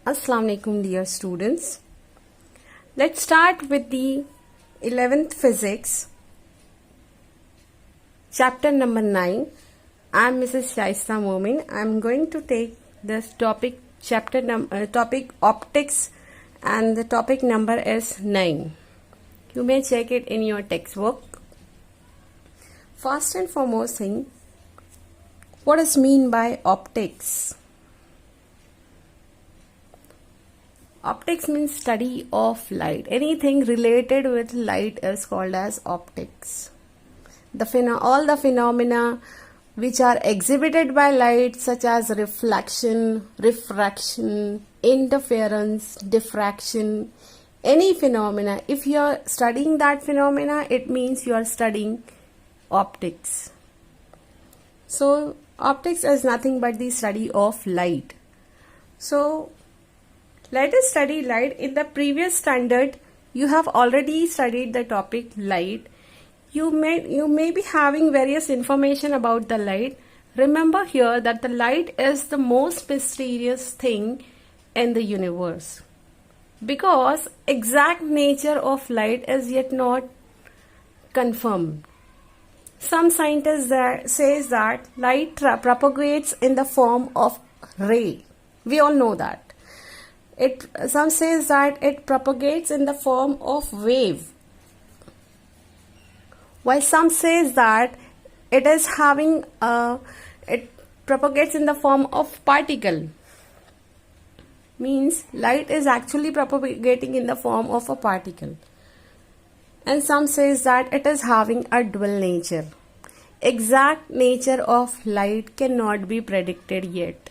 Assalamu alaikum dear students. Let's start with the 11th physics chapter number 9. I am Mrs. Shaista Momin. I am going to take this topic topic optics, and the topic number is 9. You may check it in your textbook. First and foremost thing, what is mean by optics? Optics means study of light. Anything related with light is called as optics. All the phenomena which are exhibited by light, such as reflection, refraction, interference, diffraction, any phenomena, if you are studying that phenomena, it means you are studying optics. So optics is nothing but the study of light. So let us study light. In the previous standard, you have already studied the topic light. You may be having various information about the light. Remember here that the light is the most mysterious thing in the universe, because exact nature of light is yet not confirmed. Some scientists says that light propagates in the form of ray. We all know that. Some says that it propagates in the form of wave, while some says that it propagates in the form of particle. Means light is actually propagating in the form of a particle. And some says that it is having a dual nature. Exact nature of light cannot be predicted yet.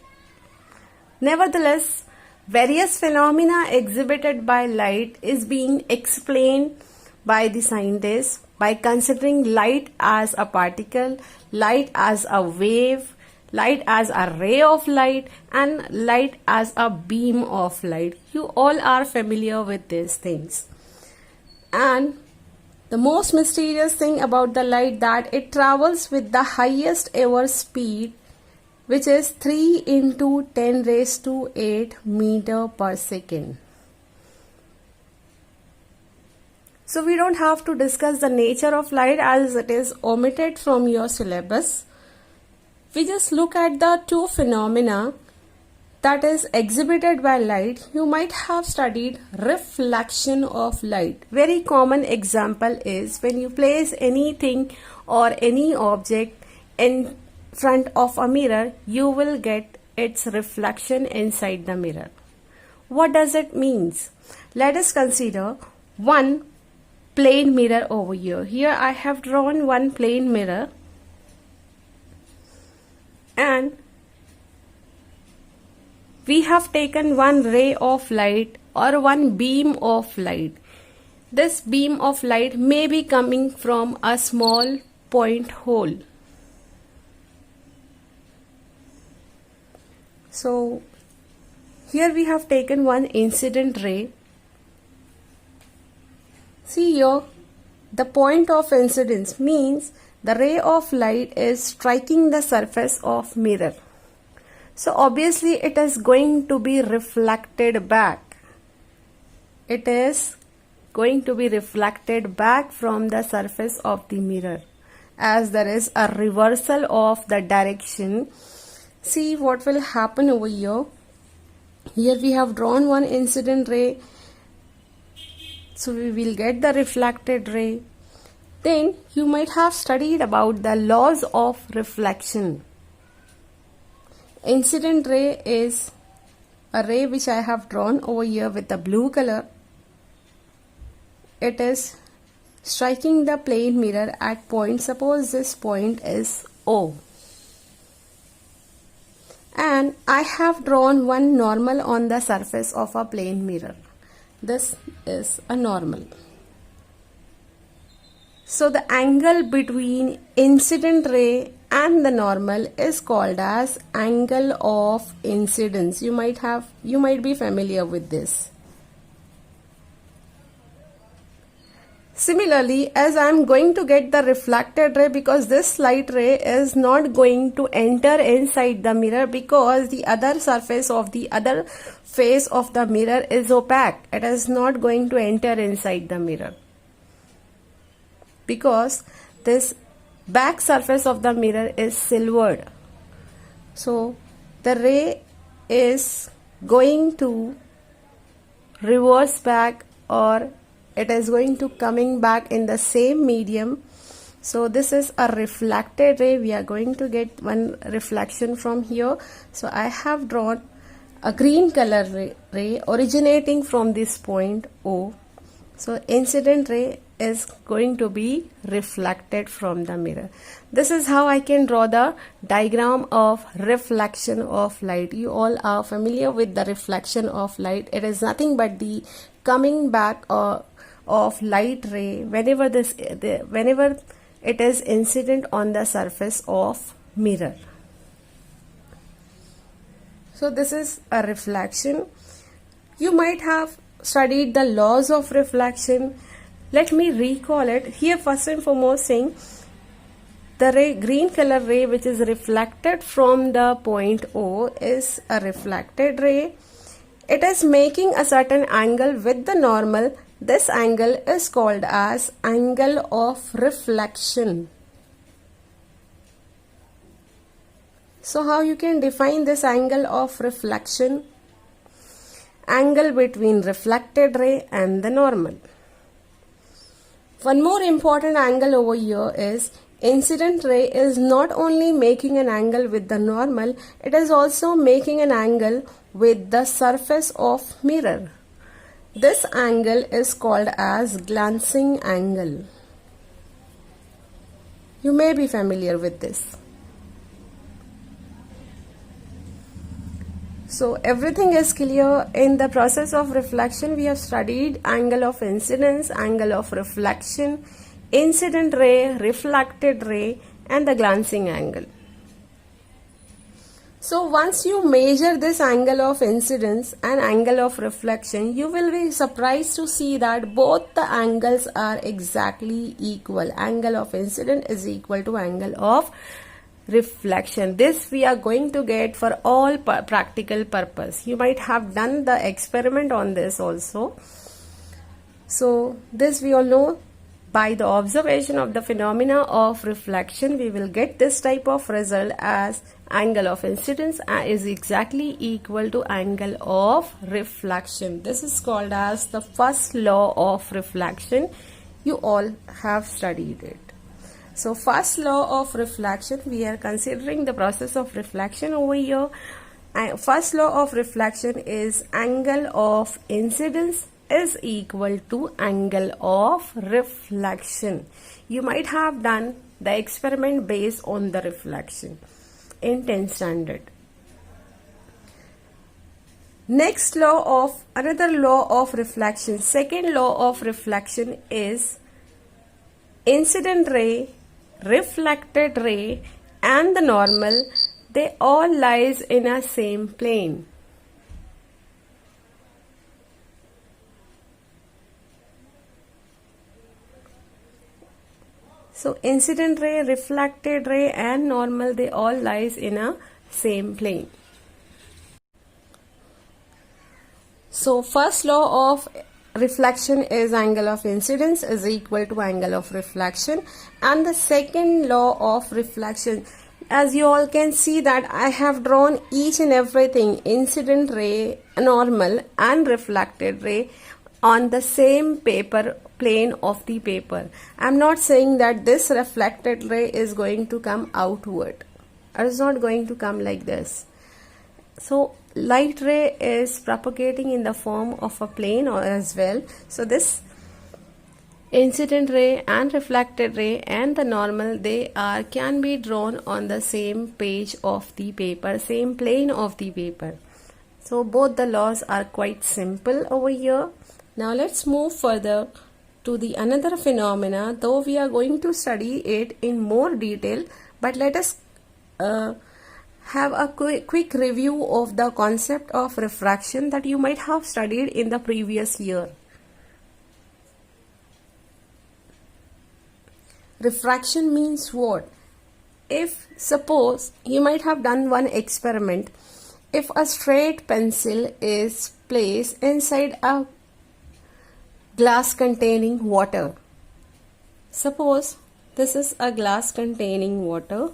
Nevertheless, various phenomena exhibited by light is being explained by the scientists by considering light as a particle, light as a wave, light as a ray of light, and light as a beam of light. You all are familiar with these things. And the most mysterious thing about the light, that it travels with the highest ever speed, which is 3 into 10 raised to 8 meter per second. So we don't have to discuss the nature of light as it is omitted from your syllabus. We just look at the two phenomena that is exhibited by light. You might have studied reflection of light. Very common example is when you place anything or any object in front of a mirror, you will get its reflection inside the mirror. What does it mean? Let us consider one plane mirror over here. Here I have drawn one plane mirror, and we have taken one ray of light or one beam of light. This beam of light may be coming from a small point hole. So here we have taken one incident ray. See here, the point of incidence means the ray of light is striking the surface of mirror. So obviously it is going to be reflected back. It is going to be reflected back from the surface of the mirror, as there is a reversal of the direction. See what will happen over here. Here we have drawn one incident ray. So we will get the reflected ray. Then you might have studied about the laws of reflection. Incident ray is a ray which I have drawn over here with the blue color. It is striking the plane mirror at point. Suppose this point is O. And I have drawn one normal on the surface of a plane mirror. This is a normal. So the angle between incident ray and the normal is called as angle of incidence. You might be familiar with this. Similarly, as I am going to get the reflected ray, because this light ray is not going to enter inside the mirror because the other surface of the other face of the mirror is opaque. It is not going to enter inside the mirror because this back surface of the mirror is silvered. So the ray is going to reverse back, or it is going to coming back in the same medium. So this is a reflected ray. We are going to get one reflection from here. So I have drawn a green color ray originating from this point O. So incident ray is going to be reflected from the mirror. This is how I can draw the diagram of reflection of light. You all are familiar with the reflection of light. It is nothing but the coming back of light ray whenever it is incident on the surface of mirror. So this is a reflection. You might have studied the laws of reflection. Let me recall it. Here first and foremost saying the ray, green color ray which is reflected from the point O is a reflected ray. It is making a certain angle with the normal. This angle is called as angle of reflection. So how you can define this angle of reflection? Angle between reflected ray and the normal. One more important angle over here is incident ray is not only making an angle with the normal, it is also making an angle with the surface of mirror. This angle is called as glancing angle. You may be familiar with this. So everything is clear. In the process of reflection, we have studied angle of incidence, angle of reflection, incident ray, reflected ray, and the glancing angle. So once you measure this angle of incidence and angle of reflection, you will be surprised to see that both the angles are exactly equal. Angle of incidence is equal to angle of reflection. This we are going to get for all practical purpose. You might have done the experiment on this also. So this we all know, by the observation of the phenomena of reflection, we will get this type of result as angle of incidence is exactly equal to angle of reflection. This is called as the first law of reflection. You all have studied it. So first law of reflection, we are considering the process of reflection over here. First law of reflection is angle of incidence is equal to angle of reflection. You might have done the experiment based on the reflection in 10th standard. Next law of another law of reflection, second law of reflection is incident ray, reflected ray and the normal, they all lies in a same plane. So incident ray, reflected ray and normal, they all lies in a same plane. So first law of reflection is angle of incidence is equal to angle of reflection, and the second law of reflection, as you all can see that I have drawn each and everything, incident ray, normal and reflected ray on the same paper, plane of the paper. I am not saying that this reflected ray is going to come outward. It is not going to come like this. So light ray is propagating in the form of a plane or as well. So this incident ray and reflected ray and the normal, they can be drawn on the same page of the paper, same plane of the paper. So both the laws are quite simple over here. Now let's move further to the another phenomena, though we are going to study it in more detail, but let us have a quick review of the concept of refraction that you might have studied in the previous year. Refraction means what? If suppose you might have done one experiment, if a straight pencil is placed inside a glass containing water, suppose this is a glass containing water,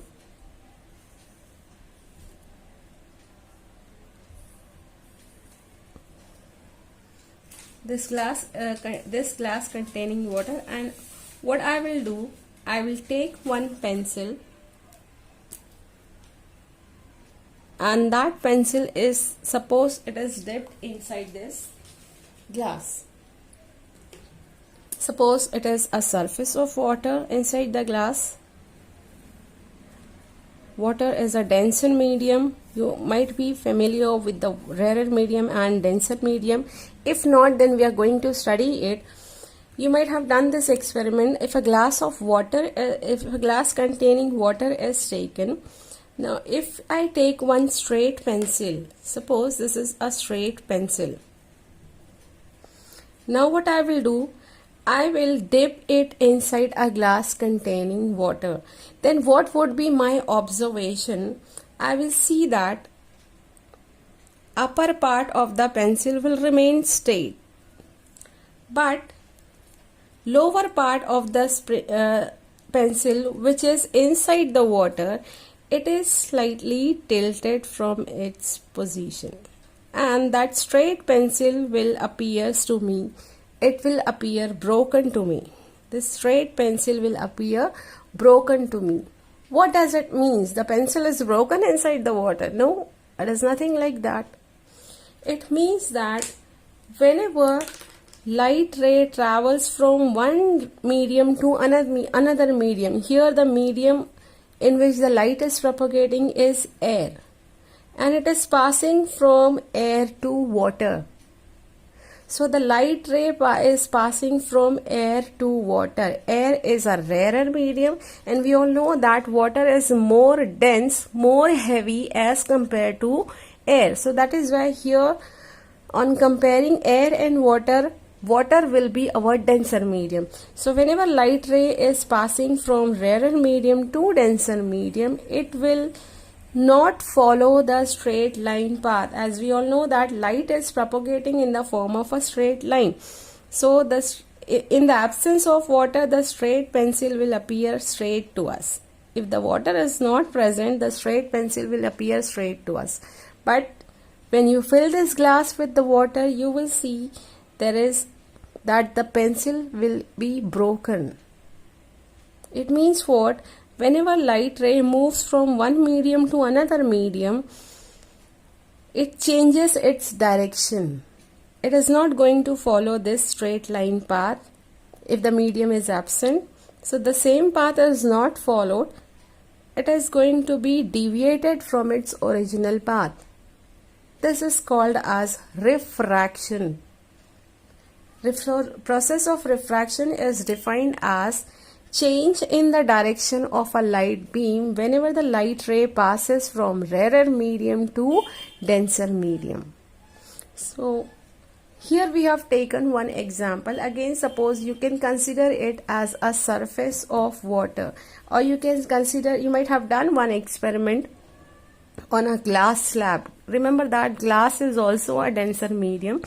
this glass containing water, and what I will do, I will take one pencil, and that pencil is, suppose it is dipped inside this glass. Suppose it is a surface of water inside the glass. Water is a denser medium. You might be familiar with the rarer medium and denser medium. If not, then we are going to study it. You might have done this experiment. If a glass of water, if a glass containing water is taken, now if I take one straight pencil, suppose this is a straight pencil. Now what I will do, I will dip it inside a glass containing water. Then what would be my observation? I will see that upper part of the pencil will remain straight, but lower part of the pencil, which is inside the water, it is slightly tilted from its position, and that straight pencil will appear to me. It will appear broken to me. This straight pencil will appear broken to me. What does it mean? The pencil is broken inside the water? No, it is nothing like that. It means that whenever light ray travels from one medium to another medium, here the medium in which the light is propagating is air, and it is passing from air to water. So the light ray is passing from air to water. Air is a rarer medium, and we all know that water is more dense, more heavy as compared to air. So that is why here on comparing air and water, water will be our denser medium. So whenever light ray is passing from rarer medium to denser medium, it will not follow the straight line path, as we all know that light is propagating in the form of a straight line. So in the absence of water, the straight pencil will appear straight to us. If the water is not present, the straight pencil will appear straight to us. But when you fill this glass with the water, you will see that the pencil will be broken. It means what? Whenever light ray moves from one medium to another medium, it changes its direction. It is not going to follow this straight line path if the medium is absent. So the same path is not followed. It is going to be deviated from its original path. This is called as refraction. Process of refraction is defined as change in the direction of a light beam whenever the light ray passes from rarer medium to denser medium. So here we have taken one example. Again, suppose you can consider it as a surface of water, or you can consider, you might have done one experiment on a glass slab. Remember that glass is also a denser medium.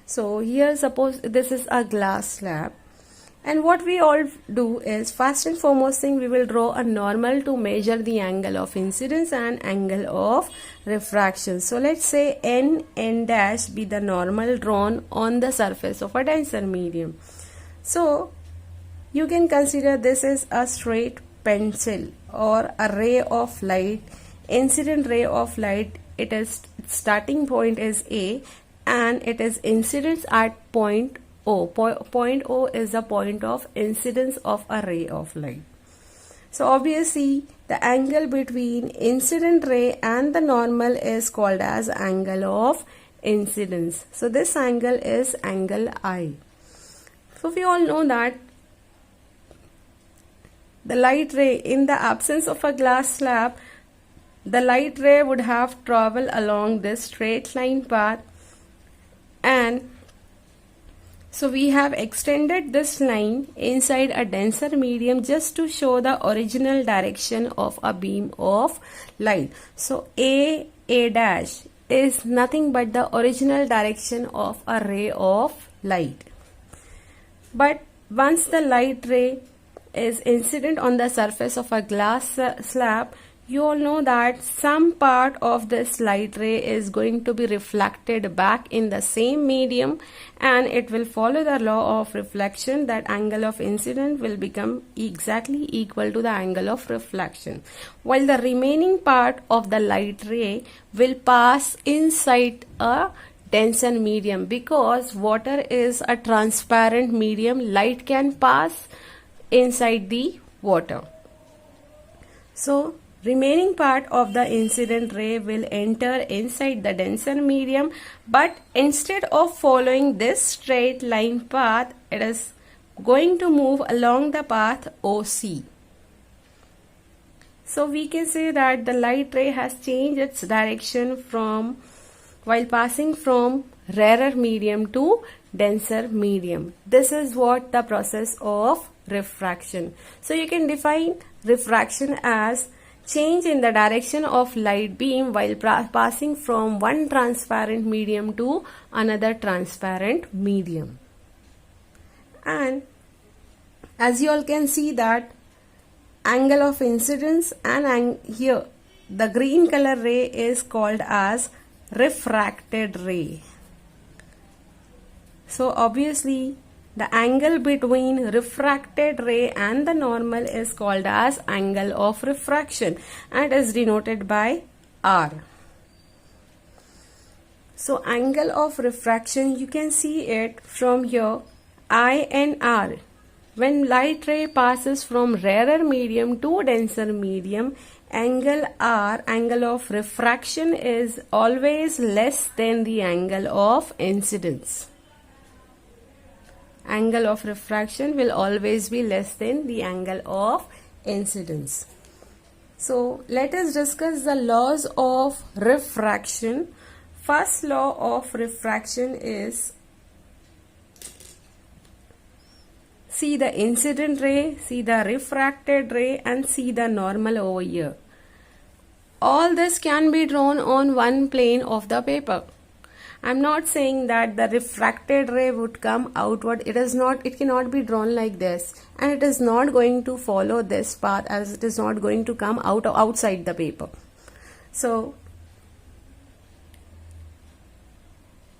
So here suppose this is a glass slab, and what we all do is, first and foremost thing, we will draw a normal to measure the angle of incidence and angle of refraction. So let's say n dash be the normal drawn on the surface of a denser medium. So you can consider this is a straight pencil or a ray of light, incident ray of light. It is starting point is A, and it is incidence at point O. Point O is the point of incidence of a ray of light. So obviously the angle between incident ray and the normal is called as angle of incidence. So this angle is angle I. So we all know that the light ray, in the absence of a glass slab, the light ray would have traveled along this straight line path, and So we have extended this line inside a denser medium just to show the original direction of a beam of light. So A dash is nothing but the original direction of a ray of light. But once the light ray is incident on the surface of a glass slab, you all know that some part of this light ray is going to be reflected back in the same medium, and it will follow the law of reflection that angle of incidence will become exactly equal to the angle of reflection, while the remaining part of the light ray will pass inside a denser medium. Because water is a transparent medium, light can pass inside the water. So remaining part of the incident ray will enter inside the denser medium, but instead of following this straight line path, it is going to move along the path OC. So we can say that the light ray has changed its direction from while passing from rarer medium to denser medium. This is what the process of refraction. So you can define refraction as change in the direction of light beam while passing from one transparent medium to another transparent medium. And as you all can see that angle of incidence and here the green color ray is called as refracted ray. So obviously the angle between refracted ray and the normal is called as angle of refraction and is denoted by R. So angle of refraction, you can see it from here, I and R. When light ray passes from rarer medium to denser medium, angle R, angle of refraction, is always less than the angle of incidence. Angle of refraction will always be less than the angle of incidence. So let us discuss the laws of refraction. First law of refraction is, see the incident ray, see the refracted ray, and see the normal over here. All this can be drawn on one plane of the paper. I'm not saying that the refracted ray would come outward. It cannot be drawn like this, and it is not going to follow this path, as it is not going to come outside the paper. So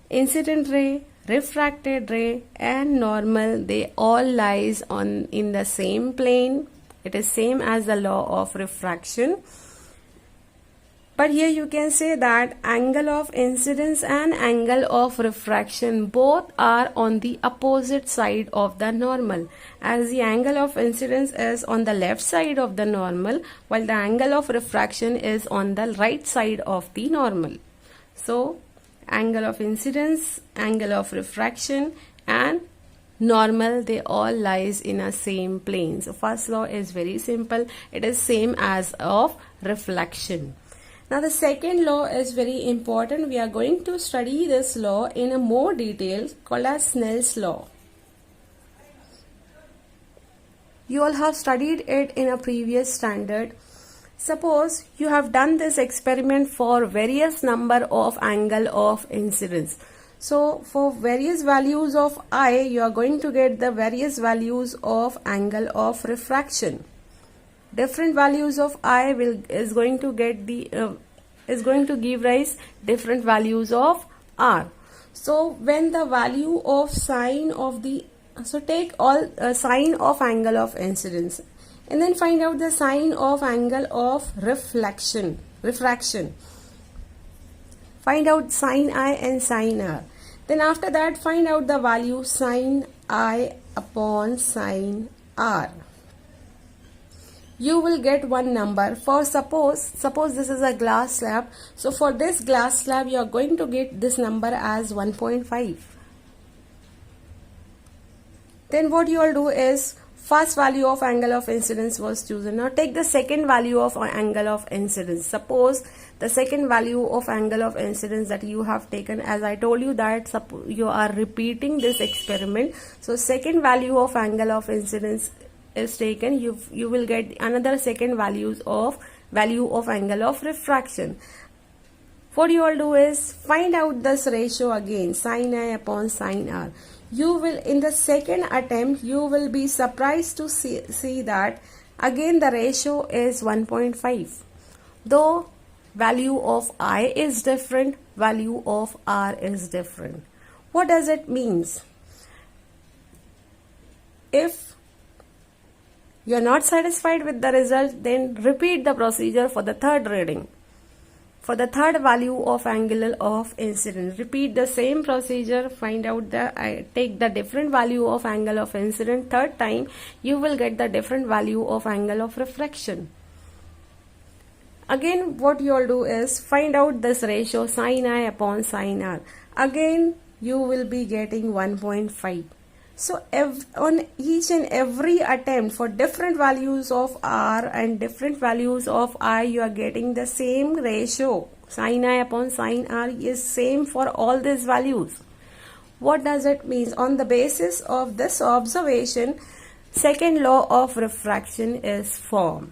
incident ray, refracted ray and normal, they all lies in the same plane. It is same as the law of refraction. But here you can say that angle of incidence and angle of refraction both are on the opposite side of the normal, as the angle of incidence is on the left side of the normal while the angle of refraction is on the right side of the normal. So angle of incidence, angle of refraction and normal, they all lies in a same plane. So first law is very simple. It is same as of reflection. Now the second law is very important. We are going to study this law in a more detail, called as Snell's law. You all have studied it in a previous standard. Suppose you have done this experiment for various number of angle of incidence. So for various values of I, you are going to get the various values of angle of refraction. Different values of I is going to give rise different values of R. So when the value of sine of the, so take all sine of angle of incidence and then find out the sine of angle of refraction. Find out sine I and sine R. Then after that find out the value sine I upon sine R. You will get one number. For suppose this is a glass slab. So for this glass slab you are going to get this number as 1.5. Then what you will do is, first value of angle of incidence was chosen. Now take the second value of angle of incidence. Suppose the second value of angle of incidence that you have taken, as I told you that you are repeating this experiment. So second value of angle of incidence is taken, you will get another second value of angle of refraction. What you all do is find out this ratio again, sin I upon sin r. You will, in the second attempt, you will be surprised to see that again the ratio is 1.5. Though value of I is different, value of R is different. What does it means? If you are not satisfied with the result, then repeat the procedure for the third reading. For the third value of angle of incidence, repeat the same procedure, find out take the different value of angle of incidence. Third time, you will get the different value of angle of refraction. Again, what you all do is find out this ratio sin I upon sin r. Again, you will be getting 1.5. So on each and every attempt for different values of r and different values of I, you are getting the same ratio. Sin I upon sin r is same for all these values. What does it mean? On the basis of this observation, second law of refraction is formed,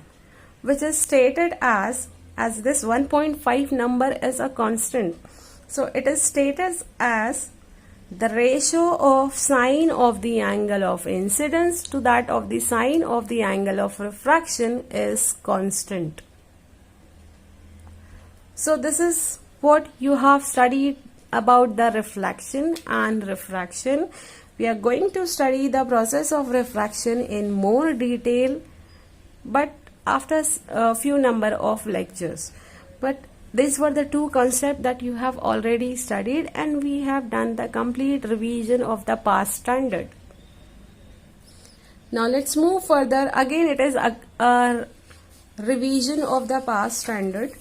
which is stated as this 1.5 number is a constant. So it is stated as the ratio of sine of the angle of incidence to that of the sine of the angle of refraction is constant. So this is what you have studied about the reflection and refraction. We are going to study the process of refraction in more detail, but after a few number of lectures. But these were the two concepts that you have already studied, and we have done the complete revision of the past standard. Now let's move further. Again, it is a revision of the past standard.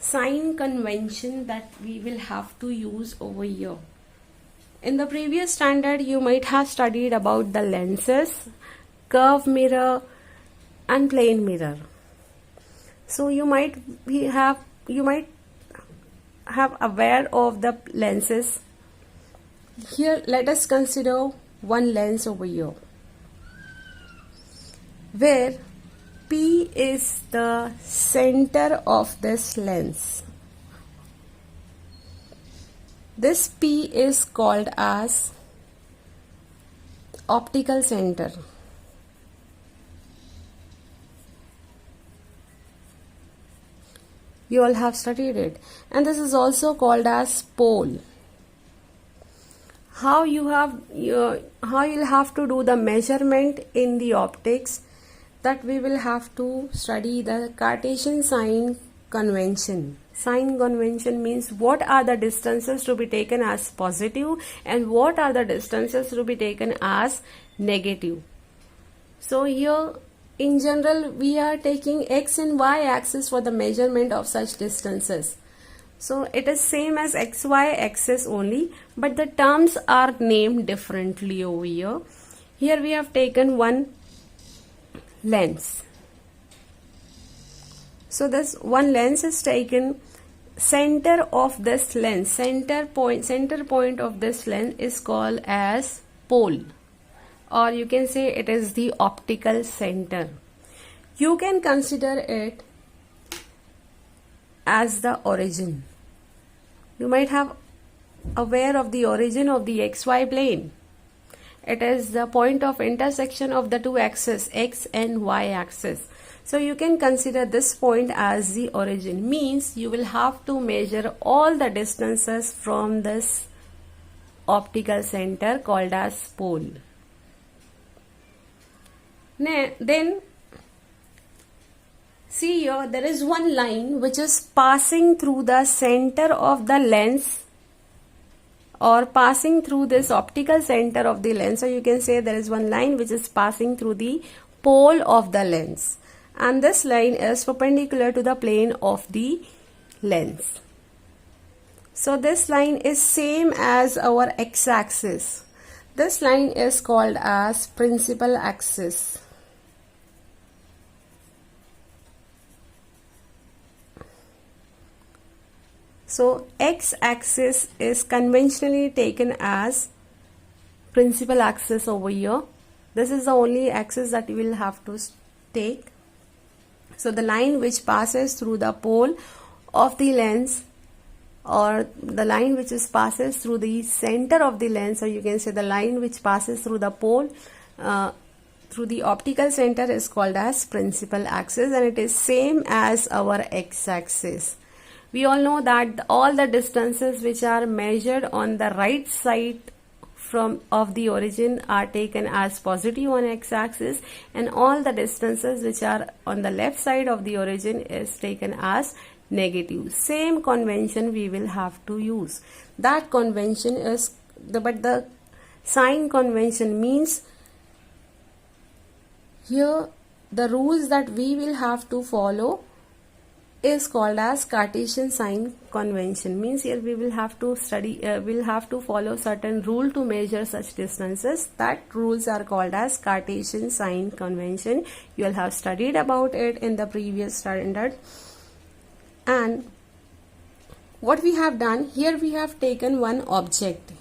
Sign convention that we will have to use over here. In the previous standard, you might have studied about the lenses, curve mirror, and plane mirror. So you might have aware of the lenses. Here let us consider one lens over here, where P is the center of this lens. This P is called as optical center. You all have studied it, and this is also called as pole. How you'll have to do the measurement in the optics, that we will have to study the Cartesian sign convention. Sign convention means what are the distances to be taken as positive and what are the distances to be taken as negative. So here, in general, we are taking x and y axis for the measurement of such distances. So it is same as xy axis only, but the terms are named differently over here. Here we have taken one lens. So this one lens is taken. Center of this lens, center point of this lens is called as pole, or you can say it is the optical center. You can consider it as the origin. You might have aware of the origin of the xy plane. It is the point of intersection of the two axes, x and y axis. So you can consider this point as the origin. Means you will have to measure all the distances from this optical center called as pole. Then see here, there is one line which is passing through the center of the lens, or passing through this optical center of the lens. So you can say there is one line which is passing through the pole of the lens, and this line is perpendicular to the plane of the lens. So this line is same as our x-axis. This line is called as principal axis. So x-axis is conventionally taken as principal axis over here. This is the only axis that you will have to take. So the line which passes through the pole of the lens, or the line which passes through the center of the lens, or you can say the line which passes through the pole through the optical center, is called as principal axis, and it is same as our x-axis. We all know that all the distances which are measured on the right side of the origin are taken as positive on x-axis, and all the distances which are on the left side of the origin is taken as negative. Same convention we will have to use. That convention is but the sign convention means here the rules that we will have to follow is called as Cartesian sign convention. Means here we will have to we'll have to follow certain rule to measure such distances. That rules are called as Cartesian sign convention. You will have studied about it in the previous standard. And what we have done here, we have taken one object.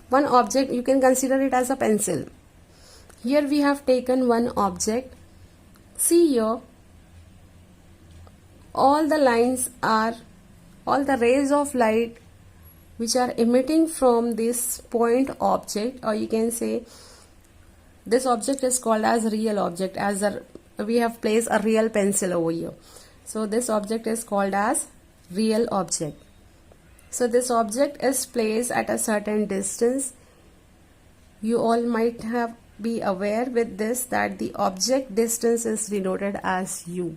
One object, you can consider it as a pencil. Here we have taken one object. See here, all the lines are, all the rays of light which are emitting from this point object, or you can say this object is called as real object, as we have placed a real pencil over here. So this object is called as real object. So this object is placed at a certain distance. You all might have be aware with this that the object distance is denoted as u,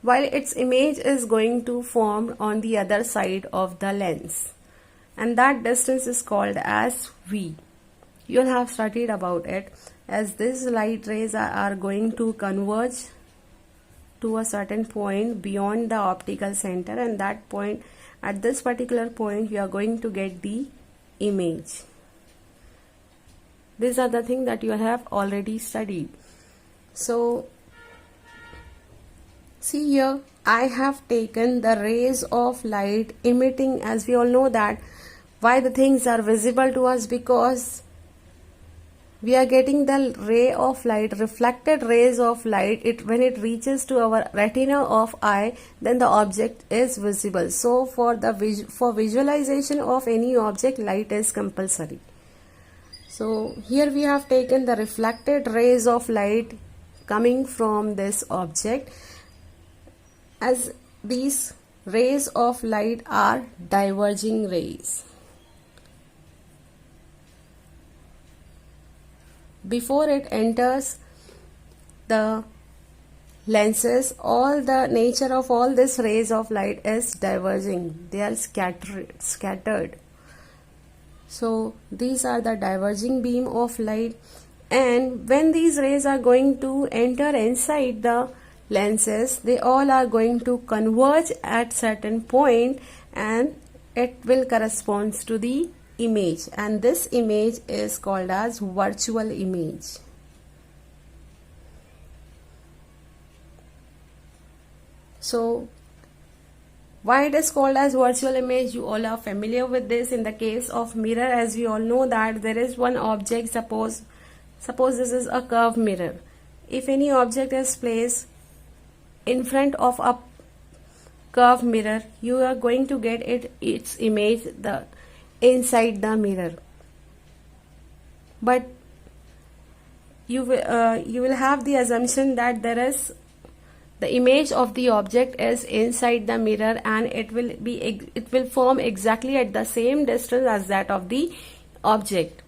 while its image is going to form on the other side of the lens, and that distance is called as v. You'll have studied about it, as these light rays are going to converge to a certain point beyond the optical center, and that point, at this particular point, you are going to get the image. These are the things that you have already studied. So see here, I have taken the rays of light emitting, as we all know that why the things are visible to us, because we are getting the ray of light, reflected rays of light, when it reaches to our retina of eye, then the object is visible. So for visualization of any object, light is compulsory. So here we have taken the reflected rays of light coming from this object, as these rays of light are diverging rays. Before it enters the lenses, all the nature of all these rays of light is diverging. They are scattered. So these are the diverging beam of light, and when these rays are going to enter inside the lenses, they all are going to converge at certain point, and it will correspond to the image, and this image is called as virtual image. So why it is called as virtual image, you all are familiar with this. In the case of mirror, as we all know that there is one object, suppose this is a curved mirror. If any object is placed in front of a curved mirror, you are going to get its image inside the mirror, but you will have the assumption that the image of the object is inside the mirror, and it will form exactly at the same distance as that of the object.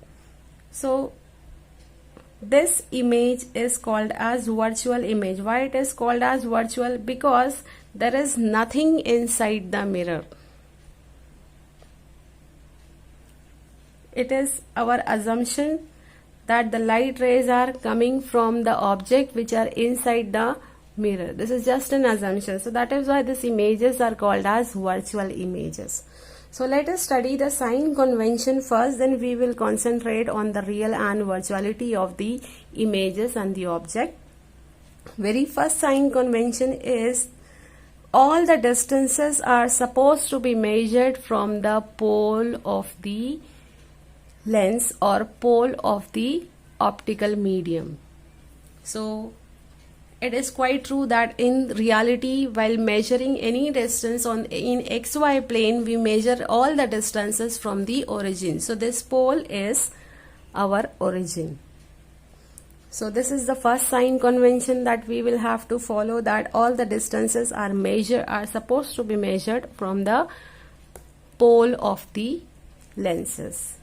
So this image is called as virtual image. Why it is called as virtual? Because there is nothing inside the mirror. It is our assumption that the light rays are coming from the object which are inside the mirror. This is just an assumption. So that is why these images are called as virtual images. So let us study the sign convention first, then we will concentrate on the real and virtuality of the images and the object. Very first sign convention is all the distances are supposed to be measured from the pole of the lens or pole of the optical medium. So it is quite true that in reality, while measuring any distance in XY plane, we measure all the distances from the origin. So this pole is our origin. So this is the first sign convention that we will have to follow, that all the distances are supposed to be measured from the pole of the lenses.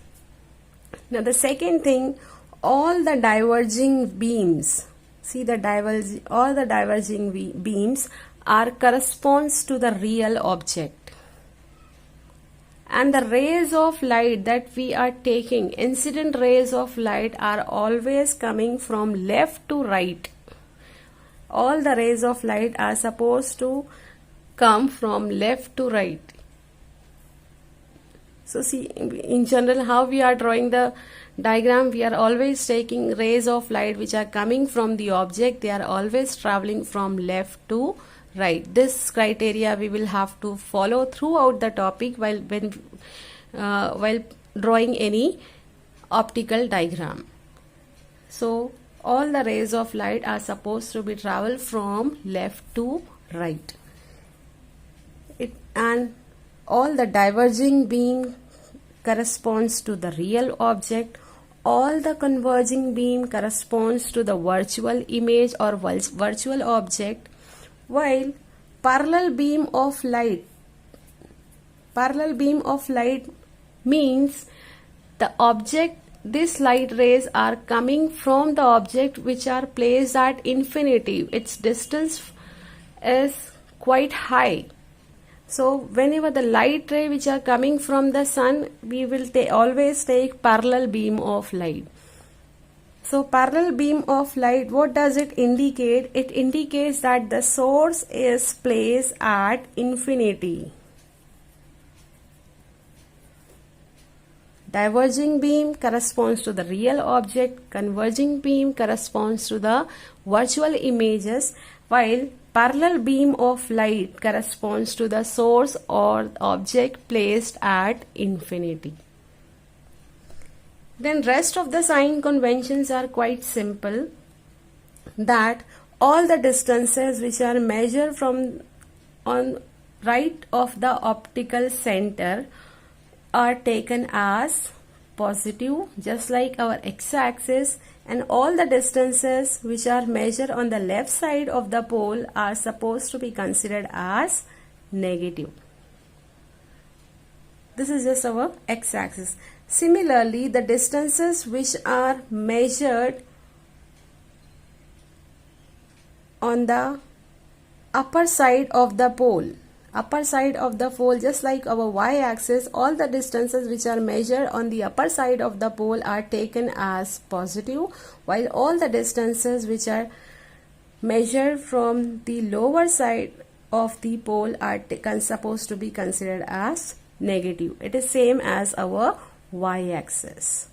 Now the second thing, all the diverging beams, all the diverging beams corresponds to the real object. And the rays of light that we are taking, incident rays of light, are always coming from left to right. All the rays of light are supposed to come from left to right. So see, in general, how we are drawing the diagram, we are always taking rays of light which are coming from the object. They are always traveling from left to right. This criteria we will have to follow throughout the topic while drawing any optical diagram. So all the rays of light are supposed to be travel from left to right. And all the diverging beam corresponds to the real object. All the converging beam corresponds to the virtual image or virtual object, while parallel beam of light means the object, these light rays are coming from the object which are placed at infinity. Its distance is quite high. So whenever the light ray which are coming from the sun, we will always take parallel beam of light. So parallel beam of light, what does it indicate? It indicates that the source is placed at infinity. Diverging beam corresponds to the real object, converging beam corresponds to the virtual images, while parallel beam of light corresponds to the source or object placed at infinity. Then rest of the sign conventions are quite simple, that all the distances which are measured from on right of the optical center are taken as positive, just like our x-axis, and all the distances which are measured on the left side of the pole are supposed to be considered as negative. This is just our x-axis. Similarly, the distances which are measured on the upper side of the pole, just like our y-axis, all the distances which are measured on the upper side of the pole are taken as positive, while all the distances which are measured from the lower side of the pole are supposed to be considered as negative. It is same as our y-axis.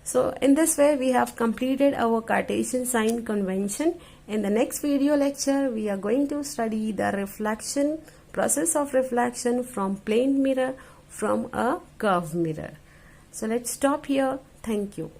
So in this way we have completed our Cartesian sign convention. In the next video lecture we are going to study the process of reflection from plane mirror from a curved mirror. So let's stop here. Thank you.